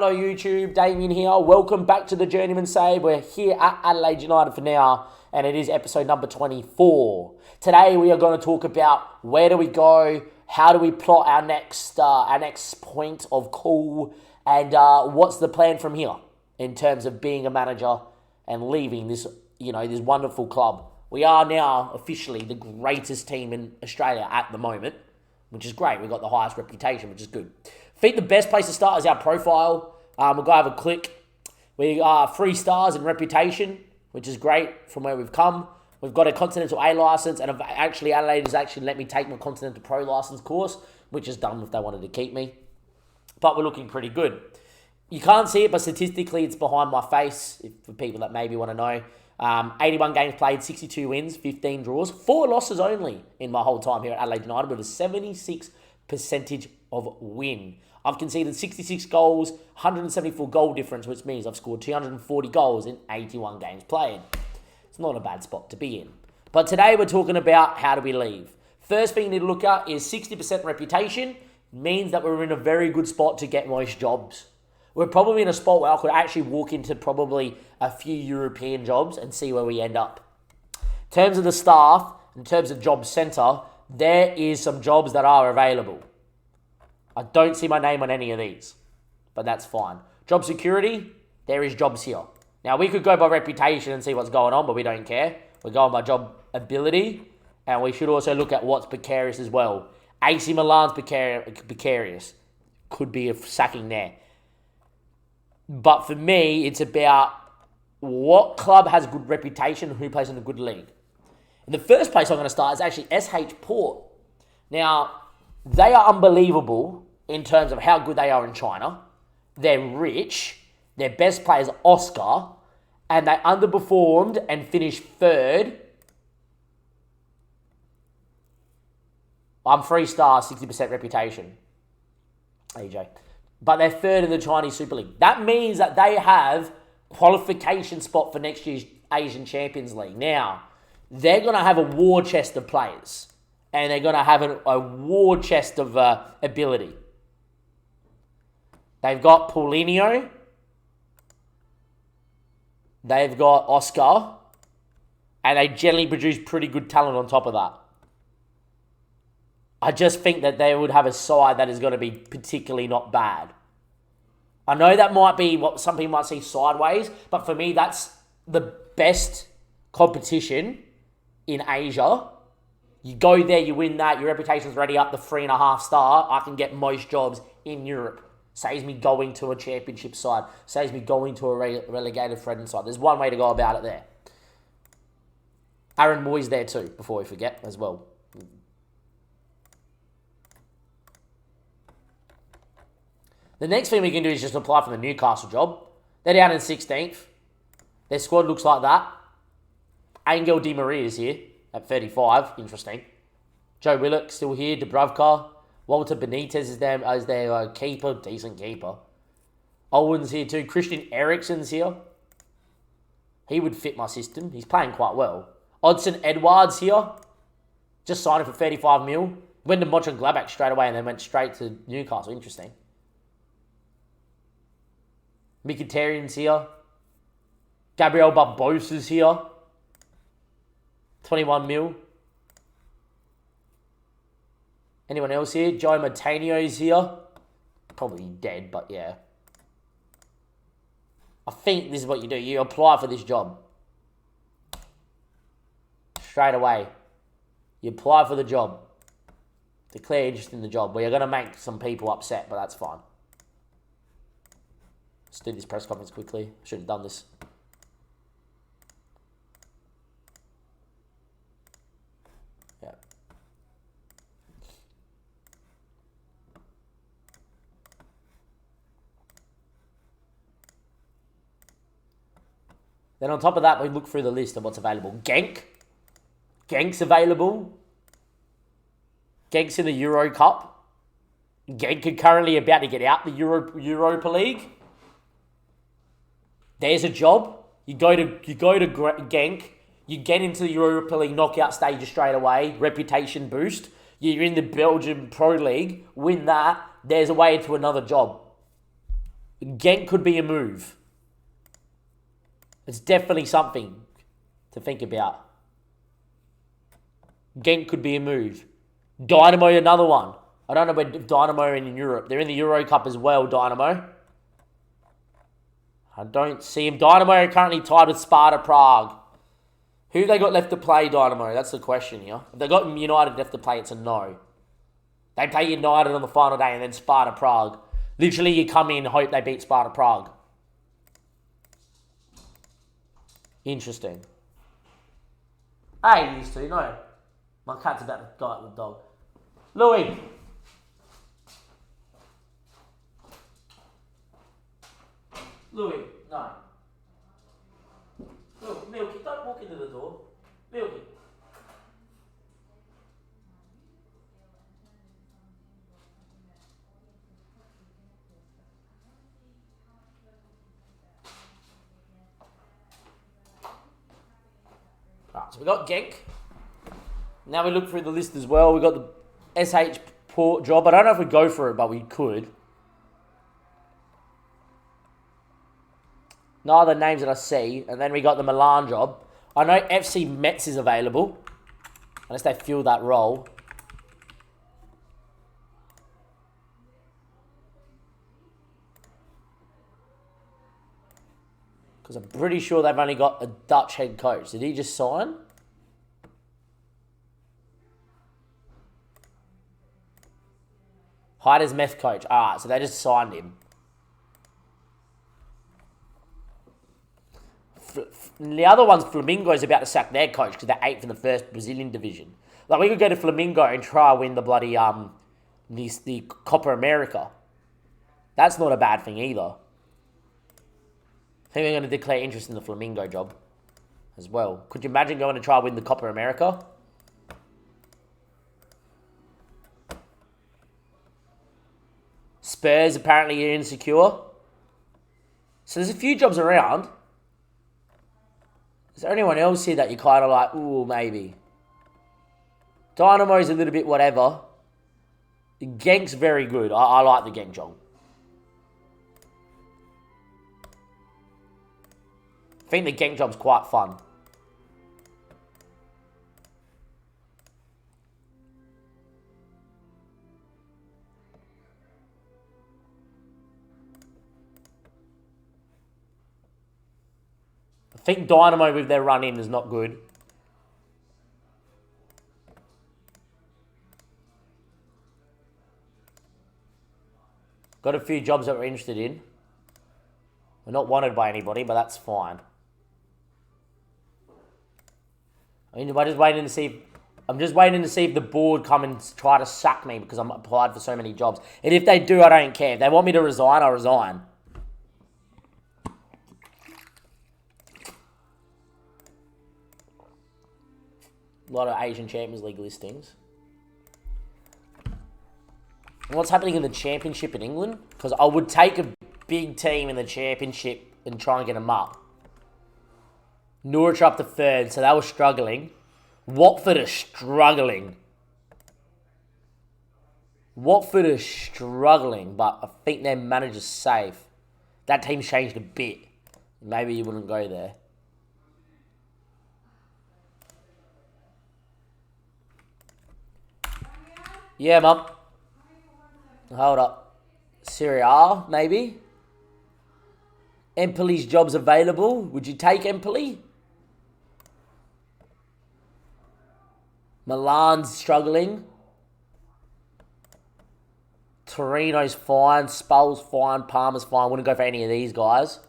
Hello YouTube, Damien here. Welcome back to the Journeyman Save. We're here at Adelaide United for now, and it is episode number 24. Today we are going to talk about where do we go, how do we plot our next point of call, and what's the plan from here in terms of being a manager and leaving this wonderful club. We are now officially the greatest team in Australia at the moment, which is great. We've got the highest reputation, which is good. I think the best place to start is our profile. We'll go have a click. We are 3 stars in reputation, which is great from where we've come. We've got a Continental A license, and Adelaide has actually let me take my Continental Pro license course, which is done if they wanted to keep me. But we're looking pretty good. You can't see it, but statistically it's behind my face, for people that maybe want to know. 81 games played, 62 wins, 15 draws, 4 losses only in my whole time here at Adelaide United with a 76% of win. I've conceded 66 goals, 174 goal difference, which means I've scored 240 goals in 81 games played. It's not a bad spot to be in. But today we're talking about how do we leave. First thing you need to look at is 60% reputation. Means that we're in a very good spot to get most jobs. We're probably in a spot where I could actually walk into probably a few European jobs and see where we end up. In terms of the staff, in terms of job centre, there is some jobs that are available. I don't see my name on any of these, but that's fine. Job security, there is jobs here. Now, we could go by reputation and see what's going on, but we don't care. We're going by job ability, and we should also look at what's precarious as well. AC Milan's precarious. Could be a sacking there. But for me, it's about what club has good reputation and who plays in a good league. And the first place I'm going to start is actually SH Port. Now, they are unbelievable in terms of how good they are in China. They're rich. Their best player is Oscar. And they underperformed and finished 3rd. I'm 3 stars, 60% reputation. AJ. But they're 3rd in the Chinese Super League. That means that they have qualification spot for next year's Asian Champions League. Now, they're going to have a war chest of players. And they're going to have a war chest of ability. They've got Paulinho. They've got Oscar. And they generally produce pretty good talent on top of that. I just think that they would have a side that is going to be particularly not bad. I know that might be what some people might see sideways, but for me, that's the best competition in Asia. You go there, you win that, your reputation's already up to 3.5 star. I can get most jobs in Europe. Saves me going to a championship side. Saves me going to a relegated friend side. There's one way to go about it there. Aaron Moy's there too, before we forget as well. The next thing we can do is just apply for the Newcastle job. They're down in 16th. Their squad looks like that. Angel Di Maria is here at 35. Interesting. Joe Willock still here. Dubravka. Walter Benitez is their keeper. Decent keeper. Owen's here too. Christian Eriksen's here. He would fit my system. He's playing quite well. Odsonne Edouard's here. Just signed him for 35 mil. Went to Mönchengladbach straight away and then went straight to Newcastle. Interesting. Mkhitaryan's here. Gabriel Barbosa's here. 21 mil. Anyone else here? Joe Matanio's here. Probably dead, but yeah. I think this is what you do. You apply for this job. Straight away. You apply for the job. Declare interest in the job. We are going to make some people upset, but that's fine. Let's do this press conference quickly. Should have done this. Yeah. Then on top of that, we look through the list of what's available. Genk's available. Genk's in the Euro Cup. Genk are currently about to get out the Europa League. There's a job. You go to Genk. You get into the Europa League knockout stage straight away. Reputation boost. You're in the Belgian Pro League. Win that. There's a way to another job. Genk could be a move. It's definitely something to think about. Genk could be a move. Dynamo, another one. I don't know where Dynamo are in Europe. They're in the Euro Cup as well, Dynamo. I don't see him. Dynamo are currently tied with Sparta Prague. Who have they got left to play, Dynamo? That's the question here. If they got United left to play, it's a no. They play United on the final day and then Sparta Prague. Literally, you come in and hope they beat Sparta Prague. Interesting. Hey, these two, no. My cat's about to die with the dog. Louis. Louis, no. Look, Milky, don't walk into the door. Milky. Right, so we got Genk. Now we look through the list as well. We got the SH Port job. I don't know if we go for it, but we could. No other names that I see. And then we got the Milan job. I know FC Metz is available. Unless they fill that role. Because I'm pretty sure they've only got a Dutch head coach. Did he just sign? Hired as meth coach. So they just signed him. The other one's Flamengo's about to sack their coach because they're 8th in the first Brazilian division. Like, we could go to Flamengo and try to win the bloody the Copa America. That's not a bad thing either. I think we're going to declare interest in the Flamengo job as well. Could you imagine going to try to win the Copa America? Spurs apparently are insecure. So there's a few jobs around. Is there anyone else here that you're kind of like, ooh, maybe? Dynamo's a little bit whatever. Genk's very good. I like the Genk job. I think the Genk job's quite fun. I think Dynamo with their run in is not good. Got a few jobs that we're interested in. We're not wanted by anybody, but that's fine. I'm just waiting to see if the board come and try to sack me because I'm applied for so many jobs. And if they do, I don't care. If they want me to resign, I'll resign. A lot of Asian Champions League listings. And what's happening in the Championship in England? Because I would take a big team in the Championship and try and get them up. Norwich are up to 3rd, so they were struggling. Watford are struggling. Watford are struggling, but I think their manager's safe. That team's changed a bit. Maybe you wouldn't go there. Yeah, Mum. Hold up. Serie A, maybe? Empoli's job's available. Would you take Empoli? Milan's struggling. Torino's fine. Spal's fine. Parma's fine. Wouldn't go for any of these guys.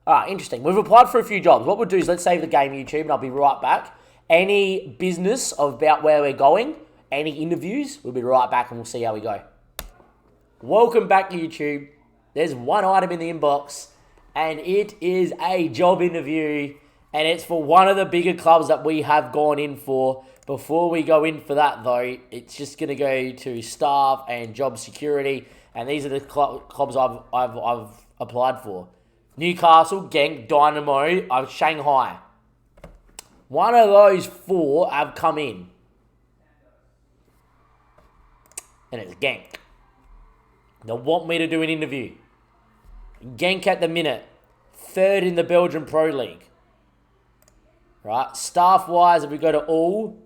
Alright, interesting. We've applied for a few jobs. What we'll do is let's save the game, YouTube, and I'll be right back. Any business about where we're going, any interviews, we'll be right back and we'll see how we go. Welcome back, YouTube. There's one item in the inbox, and it is a job interview, and it's for one of the bigger clubs that we have gone in for. Before we go in for that, though, it's just going to go to staff and job security, and these are the clubs I've applied for. Newcastle, Genk, Dynamo, Shanghai. One of those 4 have come in. And it's Genk. They want me to do an interview. Genk at the minute, third in the Belgian Pro League. Right? Staff-wise, if we go to all,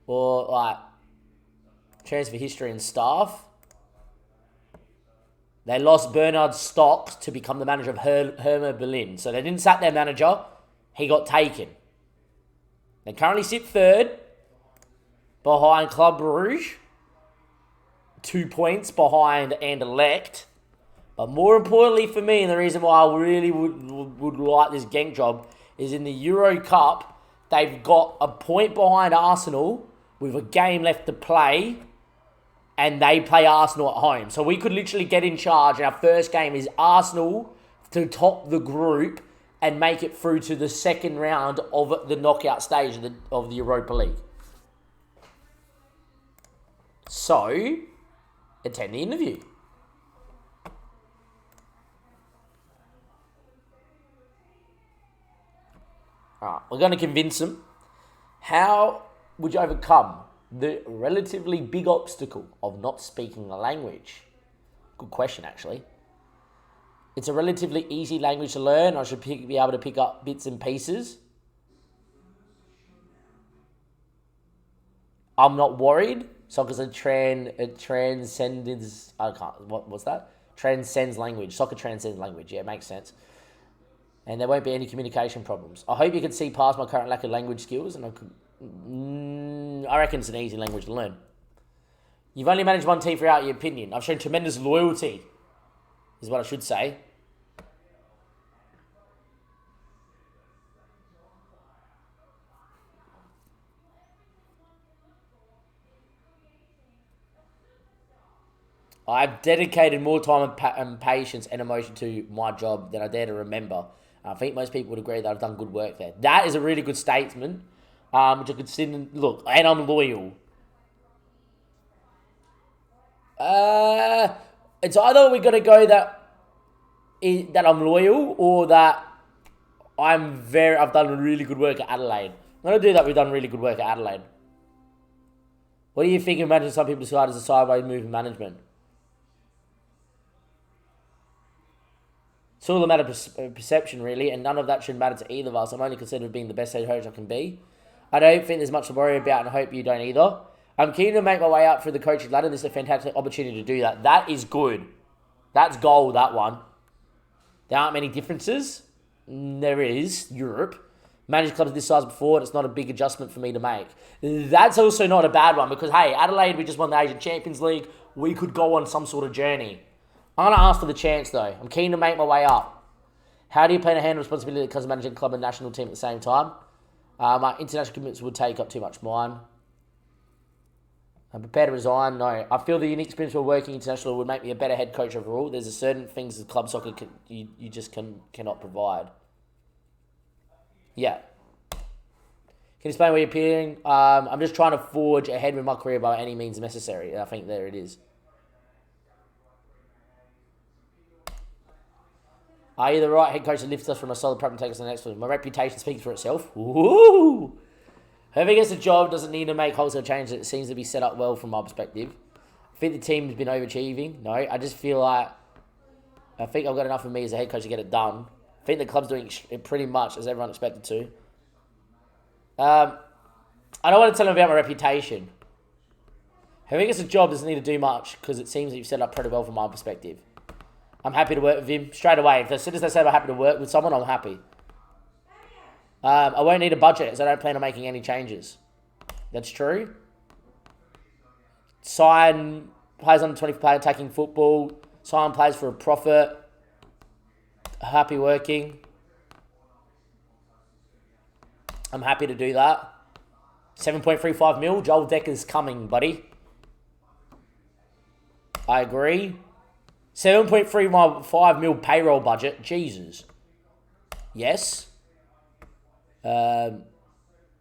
or like transfer history and staff, they lost Bernard Stocks to become the manager of Hermer Berlin. So they didn't sack their manager. He got taken. They currently sit third behind Club Brugge. 2 points behind Anderlecht. But more importantly for me, and the reason why I really would like this Genk job, is in the Euro Cup, they've got a point behind Arsenal with a game left to play, and they play Arsenal at home. So we could literally get in charge, and our first game is Arsenal to top the group and make it through to the second round of the knockout stage of the Europa League. So, attend the interview. Alright, we're going to convince them. How would you overcome the relatively big obstacle of not speaking the language? Good question, actually. It's a relatively easy language to learn. I should be able to pick up bits and pieces. I'm not worried. Soccer's a transcends. I can't. What's that? Transcends language. Soccer transcends language. Yeah, it makes sense. And there won't be any communication problems. I hope you can see past my current lack of language skills, and I reckon it's an easy language to learn. You've only managed one team throughout your opinion. I've shown tremendous loyalty, is what I should say. I've dedicated more time and patience and emotion to my job than I dare to remember. I think most people would agree that I've done good work there. That is a really good statement, which I could consider. Look, and I'm loyal. It's either we're going to go that I'm loyal, or that I've done really good work at Adelaide. I'm going to do that. We've done really good work at Adelaide. What do you think? Imagine some people describe as a sideways move in management. It's all a matter of perception, really, and none of that should matter to either of us. I'm only considered being the best head coach I can be. I don't think there's much to worry about, and I hope you don't either. I'm keen to make my way up through the coaching ladder. This is a fantastic opportunity to do that. That is good. That's gold, that one. There aren't many differences. There is. Europe. Managed clubs this size before, and it's not a big adjustment for me to make. That's also not a bad one, because, hey, Adelaide, we just won the Asian Champions League. We could go on some sort of journey. I'm going to ask for the chance, though. I'm keen to make my way up. How do you plan to handle responsibility that comes to managing a club and national team at the same time? My international commitments would take up too much mine. I'm prepared to resign. No. I feel the unique experience of working international would make me a better head coach overall. There's a certain things that club soccer you just cannot provide. Yeah. Can you explain where you're appearing? I'm just trying to forge ahead with my career by any means necessary. I think there it is. Are you the right head coach that lifts us from a solid prep and takes us to the next one? My reputation speaks for itself. Woo! Whoever gets a job doesn't need to make wholesale changes. It seems to be set up well from my perspective. I think the team's been overachieving. No, I just feel like I think I've got enough of me as a head coach to get it done. I think the club's doing it pretty much as everyone expected to. I don't want to tell them about my reputation. Whoever gets a job doesn't need to do much because it seems that you've set up pretty well from my perspective. I'm happy to work with him straight away. As soon as they say I'm happy to work with someone, I'm happy. I won't need a budget as I don't plan on making any changes. That's true. Sign players under 20 play attacking football. Sign players for a profit. Happy working. I'm happy to do that. 7.35 mil. Joel Decker's coming, buddy. I agree. 7.35 mil payroll budget. Jesus. Yes. I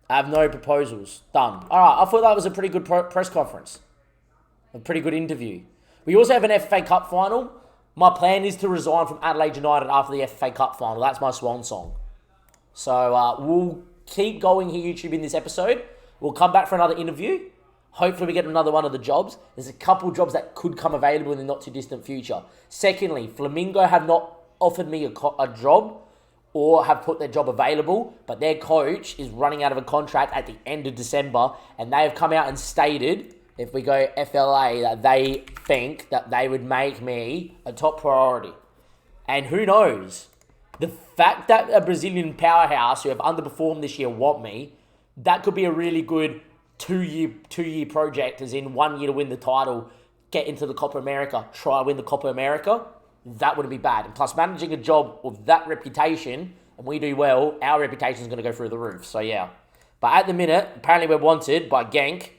have no proposals. Done. All right. I thought that was a pretty good press conference. A pretty good interview. We also have an FA Cup final. My plan is to resign from Adelaide United after the FA Cup final. That's my swan song. So we'll keep going here, YouTube, in this episode. We'll come back for another interview. Hopefully we get another one of the jobs. There's a couple jobs that could come available in the not too distant future. Secondly, Flamingo have not offered me a job or have put their job available, but their coach is running out of a contract at the end of December, and they have come out and stated, if we go FLA, that they think that they would make me a top priority. And who knows? The fact that a Brazilian powerhouse who have underperformed this year want me, that could be a really good two-year project, as in 1 year to win the title, get into the Copa America, try to win the Copa America. That wouldn't be bad. And plus, managing a job with that reputation, and we do well, our reputation is going to go through the roof. So, yeah. But at the minute, apparently we're wanted by Genk,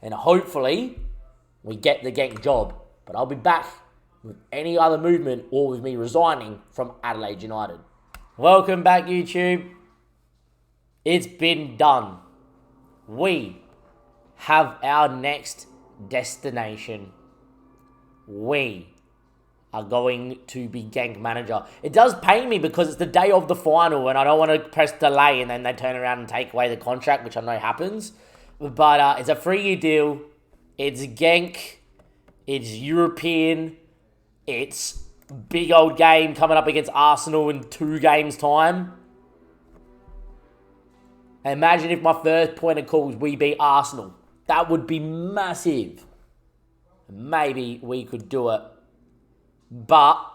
and hopefully we get the Genk job. But I'll be back with any other movement or with me resigning from Adelaide United. Welcome back, YouTube. It's been done. We have our next destination. We are going to be Genk manager. It does pain me because it's the day of the final and I don't want to press delay and then they turn around and take away the contract, which I know happens. But it's a 3-year deal. It's Genk. It's European. It's big old game coming up against Arsenal in 2 games' time. Imagine if my first point of call is we beat Arsenal. That would be massive. Maybe we could do it. But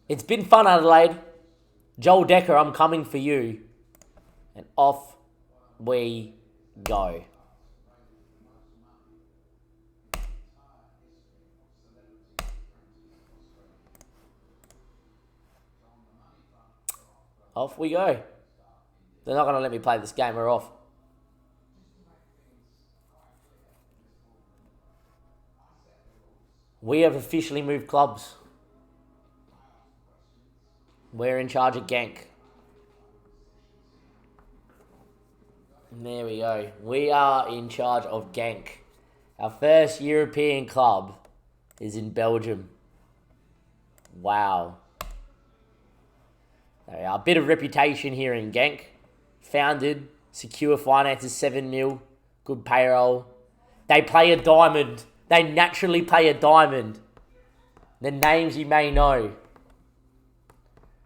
it's been fun, Adelaide. Joel Decker, I'm coming for you. And off we go. Off we go. They're not going to let me play this game. We're off. We have officially moved clubs. We're in charge of Genk. And there we go. We are in charge of Genk. Our first European club is in Belgium. Wow. There we are. A bit of reputation here in Genk. Founded, secure finances, 7 mil, good payroll. They play a diamond. They naturally play a diamond. The names you may know.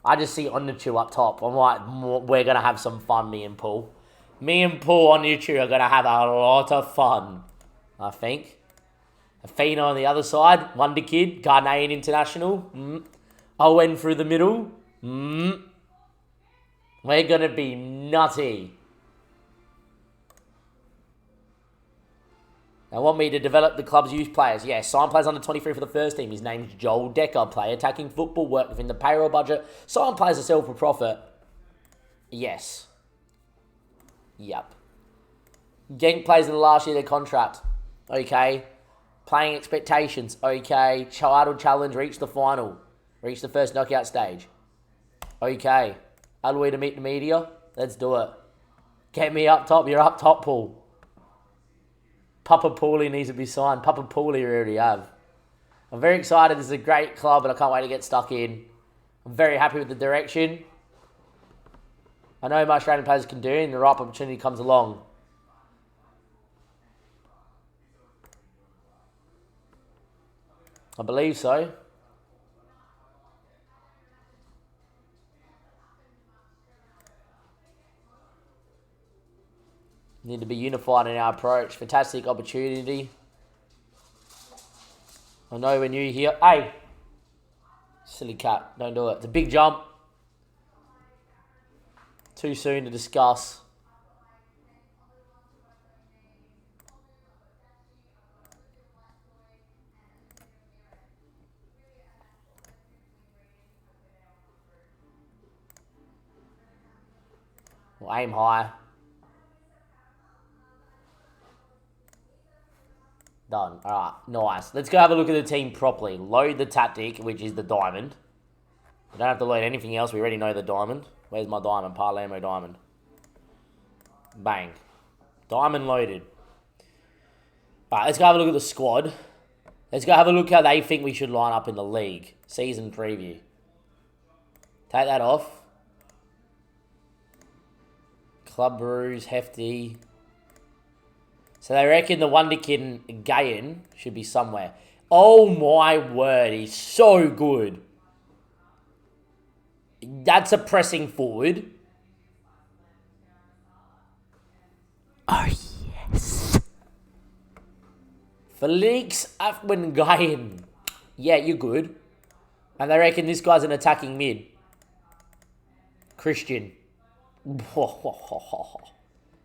I just see Onuchu up top. I'm like, we're going to have some fun, me and Paul. Me and Paul Onuchu are going to have a lot of fun, I think. Afina on the other side. Wonder Kid, Ghanaian international. Owen through the middle. We're going to be nutty. They want me to develop the club's youth players. Yes, sign players under 23 for the first team. His name's Joel Decker. Play attacking football, work within the payroll budget. Sign players to sell for profit. Yes. Yep. Genk plays in the last year of their contract. Okay. Playing expectations. Okay. Title challenge, reach the final. Reach the first knockout stage. Okay. Adelaide to meet the media. Let's do it. Get me up top. You're up top, Paul. Papa Paulie needs to be signed. Papa Paulie we already have. I'm very excited. This is a great club and I can't wait to get stuck in. I'm very happy with the direction. I know my Australian players can do it and the right opportunity comes along. I believe so. Need to be unified in our approach. Fantastic opportunity. I know we're new here. Hey! Silly cat. Don't do it. It's a big jump. Too soon to discuss. We'll aim high. Done. Alright, nice. Let's go have a look at the team properly. Load the tactic, which is the diamond. We don't have to load anything else. We already know the diamond. Where's my diamond? Palermo diamond. Bang. Diamond loaded. Alright, let's go have a look at the squad. Let's go have a look how they think we should line up in the league. Season preview. Take that off. Club Brews, Hefty. So they reckon the Wonder Kid and Gayen should be somewhere. Oh my word, he's so good. That's a pressing forward. Oh, yes. Felix Afwengayen. Yeah, you're good. And they reckon this guy's an attacking mid. Christian.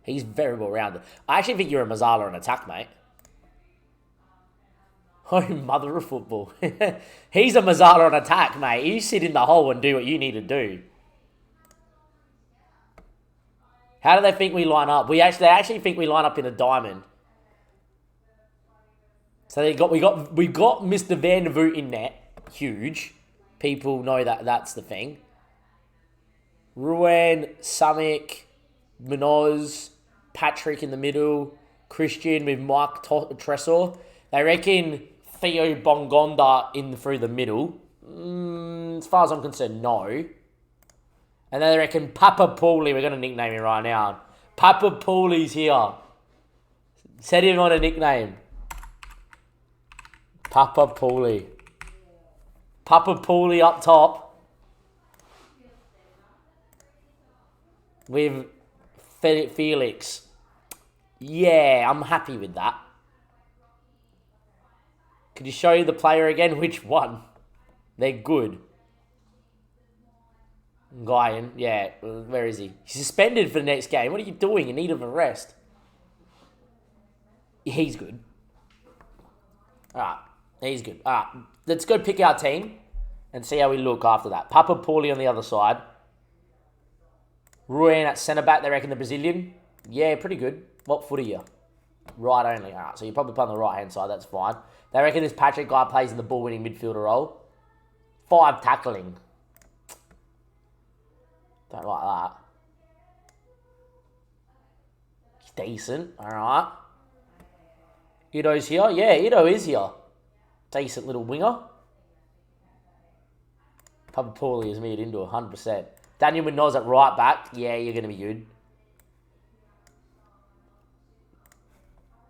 He's very well rounded. I actually think you're a Mazzala in attack, mate. Oh, mother of football. He's a Mazzala on attack, mate. You sit in the hole and do what you need to do. How do they think we line up? They actually think we line up in a diamond. So we got Mr. Van der Voort in net. Huge. People know that's the thing. Ruan, Summik, Munoz, Patrick in the middle, Christian with Mike Tresor. They reckon Theo Bongonda in through the middle. As far as I'm concerned, no. And then they reckon Papa Paulie, we're going to nickname him right now. Papa Paulie's here. Set him on a nickname. Papa Paulie. Papa Paulie up top. With Felix. Yeah, I'm happy with that. Could you show you the player again? Which one? They're good. Guyan, yeah. Where is he? He's suspended for the next game. What are you doing? In need of a rest. He's good. Alright. He's good. Alright. Let's go pick our team and see how we look after that. Papa Paulie on the other side. Ruan at centre-back, they reckon the Brazilian. Yeah, pretty good. What foot are you? Right only. Alright, so you're probably playing on the right-hand side. That's fine. They reckon this Patrick guy plays in the ball-winning midfielder role. 5 tackling. Don't like that. He's decent. Alright. Ido's here. Yeah, Ido is here. Decent little winger. Papa Paulie is made into 100%. Daniel Munoz at right back. Yeah, you're going to be good.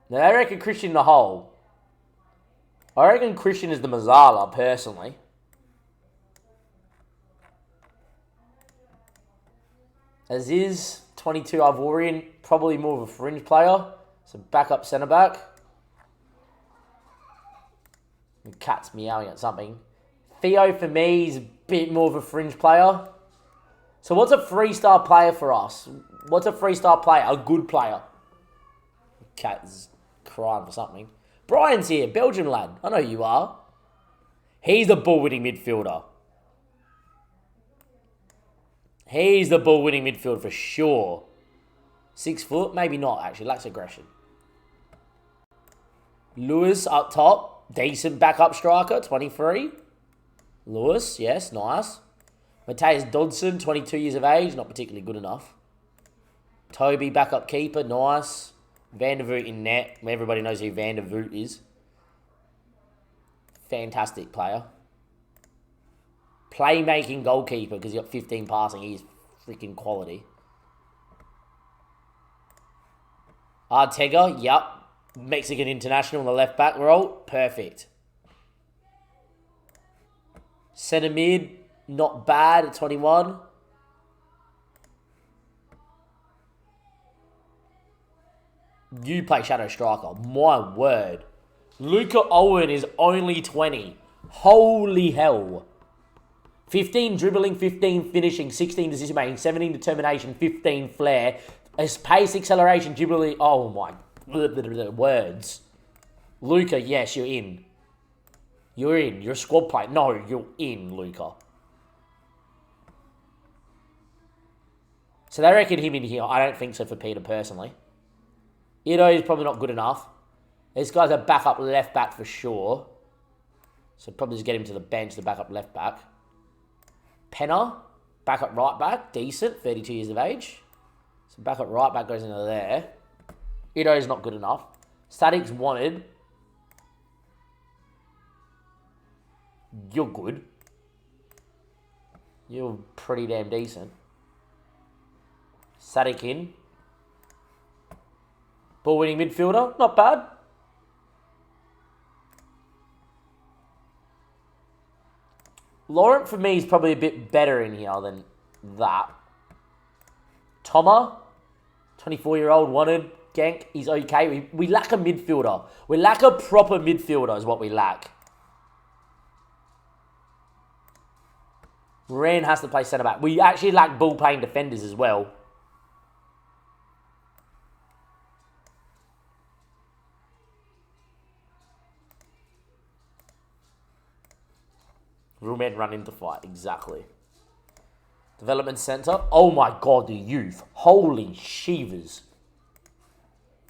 Now, I reckon Christian in the hole. I reckon Christian is the Mazzala, personally. Aziz, 22 Ivorian, probably more of a fringe player. So backup centre-back. The cat's meowing at something. Theo, for me, is a bit more of a fringe player. So what's a 3-star player for us? What's a 3-star player? A good player. The cat's crying for something. Brian's here, Belgian lad. I know you are. He's the ball-winning midfielder. He's the ball-winning midfielder for sure. 6 foot? Maybe not, actually. Lacks aggression. Lewis up top. Decent backup striker, 23. Lewis, yes, nice. Matthias Dodson, 22 years of age. Not particularly good enough. Toby, backup keeper, nice. Van der Voort in net. Everybody knows who Van der Voort is. Fantastic player. Playmaking goalkeeper because he got 15 passing. He's freaking quality. Artega, yep. Mexican international on the left back role. Perfect. Centre mid, not bad at 21. You play shadow striker. My word. Luca Owen is only 20. Holy hell. 15 dribbling, 15 finishing, 16 decision making, 17 determination, 15 flair. Pace, acceleration, dribbling. Oh my words. Luca, yes, you're in. You're in. You're a squad player. No, you're in, Luca. So they reckon him in here. I don't think so for Peter personally. Ido is probably not good enough. This guy's a backup left back for sure. So probably just get him to the bench, the backup left back. Penner, backup right back, decent, 32 years of age. So backup right back goes into there. Ido is not good enough. Static's wanted. You're good. You're pretty damn decent. Static in. Ball winning midfielder, not bad. Laurent, for me, is probably a bit better in here than that. Toma, 24-year-old, wanted. Genk, he's okay. We lack a midfielder. We lack a proper midfielder is what we lack. Moran has to play centre-back. We actually lack ball-playing defenders as well. Real men run into fight, exactly. Development centre. Oh my god, the youth. Holy shivers.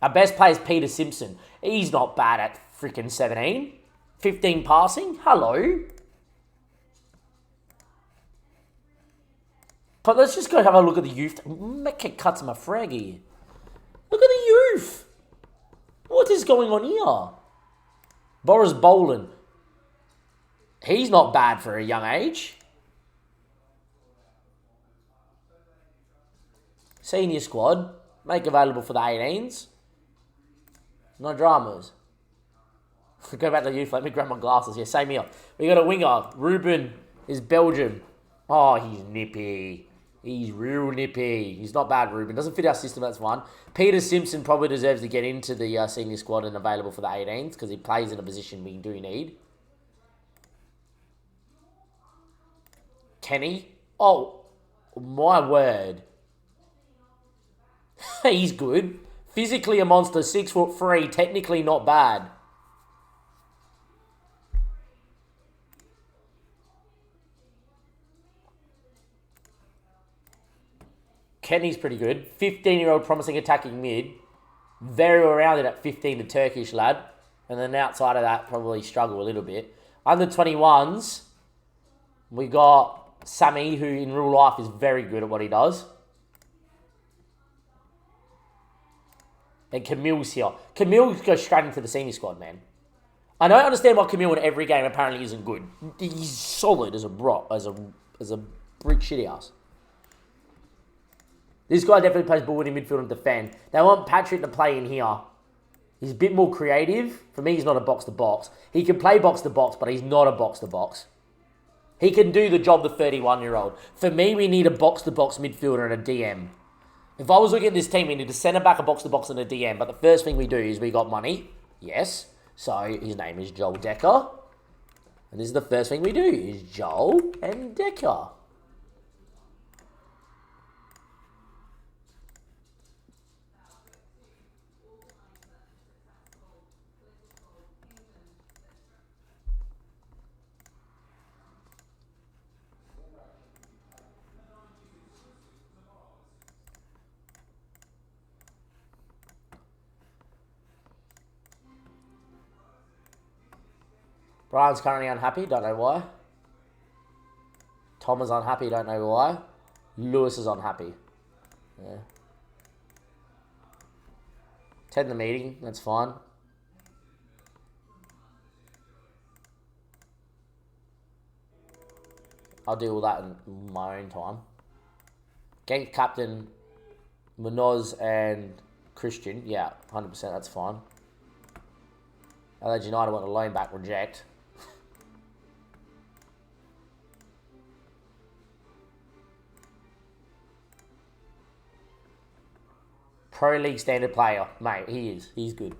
Our best player is Peter Simpson. He's not bad at freaking 17. 15 passing. Hello. But let's just go have a look at the youth. Make it cut to my fraggy. Look at the youth. What is going on here? Boris Boland. He's not bad for a young age. Senior squad. Make available for the 18s. No dramas. Go back to the youth. Let me grab my glasses. Yeah, same here. We got a winger. Ruben is Belgian. Oh, he's nippy. He's real nippy. He's not bad, Ruben. Doesn't fit our system, that's one. Peter Simpson probably deserves to get into the senior squad and available for the 18s because he plays in a position we do need. Kenny. Oh, my word. He's good. Physically a monster, 6'3", technically not bad. Kenny's pretty good. 15-year-old promising attacking mid. Very well-rounded at 15, the Turkish lad. And then outside of that, probably struggle a little bit. Under 21s, we got Sammy, who in real life is very good at what he does. And Camille's here. Camille goes straight into the senior squad, man. I don't understand why Camille in every game apparently isn't good. He's solid as a brick shithouse. This guy definitely plays ball in midfield and defend. They want Patrick to play in here. He's a bit more creative. For me, he's not a box-to-box. He can play box-to-box, but he's not a box-to-box. He can do the job, the 31-year-old. For me, we need a box-to-box midfielder and a DM. If I was looking at this team, we need to send back a box-to-box and a DM. But the first thing we do is we got money. Yes. So his name is Joel Decker. And this is the first thing we do is Joel and Decker. Brian's currently unhappy, don't know why. Tom is unhappy, don't know why. Lewis is unhappy. Yeah. Attend the meeting, that's fine. I'll do all that in my own time. Genk captain, Munoz and Christian. Yeah, 100%, that's fine. Adelaide United want a loan back, reject. Pro League standard player. Mate, he is. He's good.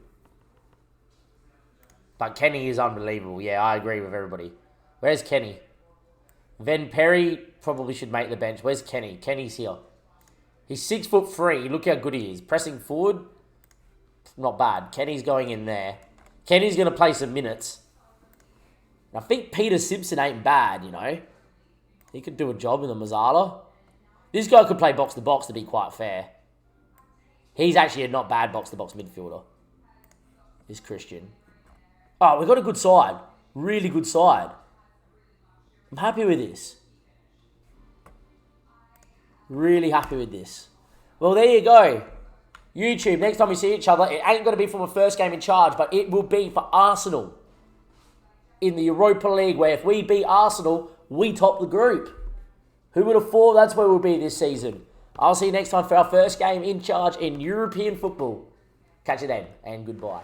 But Kenny is unbelievable. Yeah, I agree with everybody. Where's Kenny? Van Perry probably should make the bench. Where's Kenny? Kenny's here. He's 6'3". Look how good he is. Pressing forward, not bad. Kenny's going in there. Kenny's going to play some minutes. I think Peter Simpson ain't bad, you know. He could do a job in the Mazzala. This guy could play box-to-box, to be quite fair. He's actually a not bad box-to-box midfielder. This Christian. Oh, we've got a good side. Really good side. I'm happy with this. Really happy with this. Well, there you go. YouTube, next time we see each other, it ain't going to be for my first game in charge, but it will be for Arsenal in the Europa League, where if we beat Arsenal, we top the group. Who would have thought that's where we'll be this season? I'll see you next time for our first game in charge in European football. Catch you then, and goodbye.